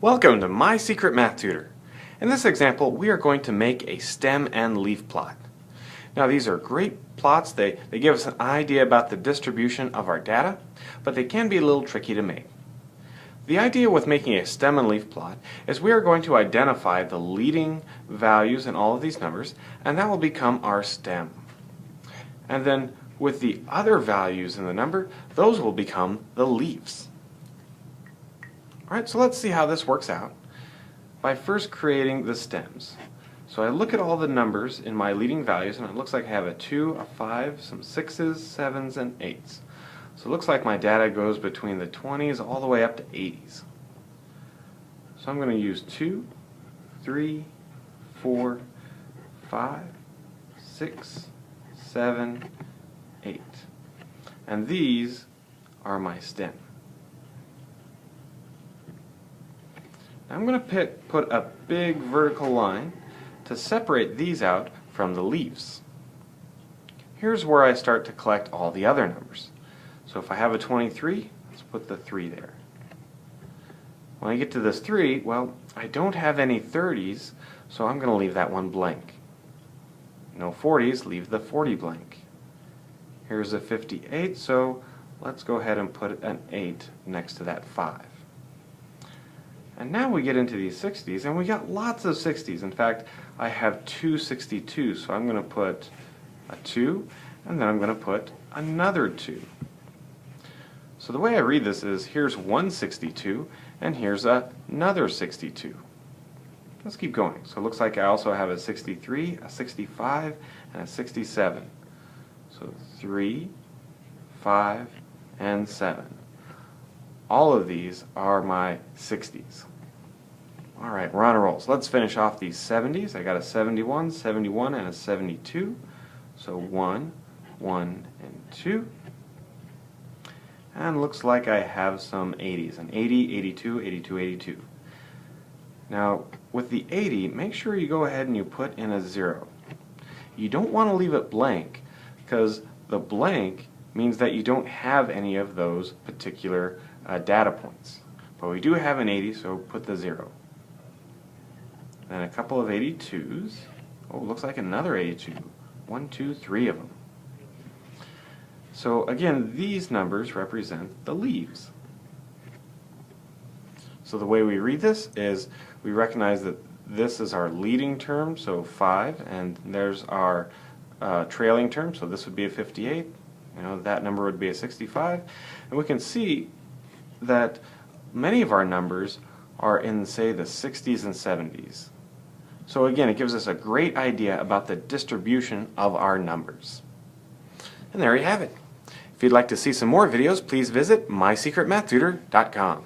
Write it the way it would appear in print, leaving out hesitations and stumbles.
Welcome to My Secret Math Tutor. In this example, we are going to make a stem and leaf plot. Now these are great plots. They give us an idea about the distribution of our data, but they can be a little tricky to make. The idea with making a stem and leaf plot is we are going to identify the leading values in all of these numbers, and that will become our stem. And then with the other values in the number, those will become the leaves. Alright, so let's see how this works out by first creating the stems. So I look at all the numbers in my leading values, and it looks like I have a 2, a 5, some 6s, 7s, and 8s. So it looks like my data goes between the 20s all the way up to 80s. So I'm going to use 2, 3, 4, 5, 6, 7, 8. And these are my stem. I'm going to put a big vertical line to separate these out from the leaves. Here's where I start to collect all the other numbers. So if I have a 23, let's put the 3 there. When I get to this 3, well, I don't have any 30s, so I'm going to leave that one blank. No 40s, leave the 40 blank. Here's a 58, so let's go ahead and put an 8 next to that 5. And now we get into these 60s, and we got lots of 60s. In fact, I have 2 62s, so I'm going to put a 2, and then I'm going to put another 2. So the way I read this is, here's one 62, and here's another 62. Let's keep going. So it looks like I also have a 63, a 65, and a 67. So 3, 5, and 7. All of these are my 60s. Alright, we're on a roll. So let's finish off these 70s. I got a 71, 71, and a 72. So 1, 1, and 2. And looks like I have some 80s. An 80, 82, 82, 82. Now, with the 80, make sure you go ahead and you put in a 0. You don't want to leave it blank, because the blank means that you don't have any of those particular data points. But we do have an 80, so put the 0. Then a couple of 82s. Oh, looks like another 82. 1, 2, 3 of them. So again, these numbers represent the leaves. So the way we read this is we recognize that this is our leading term, so 5, and there's our trailing term, so this would be a 58. That number would be a 65. And we can see that many of our numbers are in, say, the 60s and 70s. So again, it gives us a great idea about the distribution of our numbers. And there you have it. If you'd like to see some more videos, please visit mysecretmathtutor.com.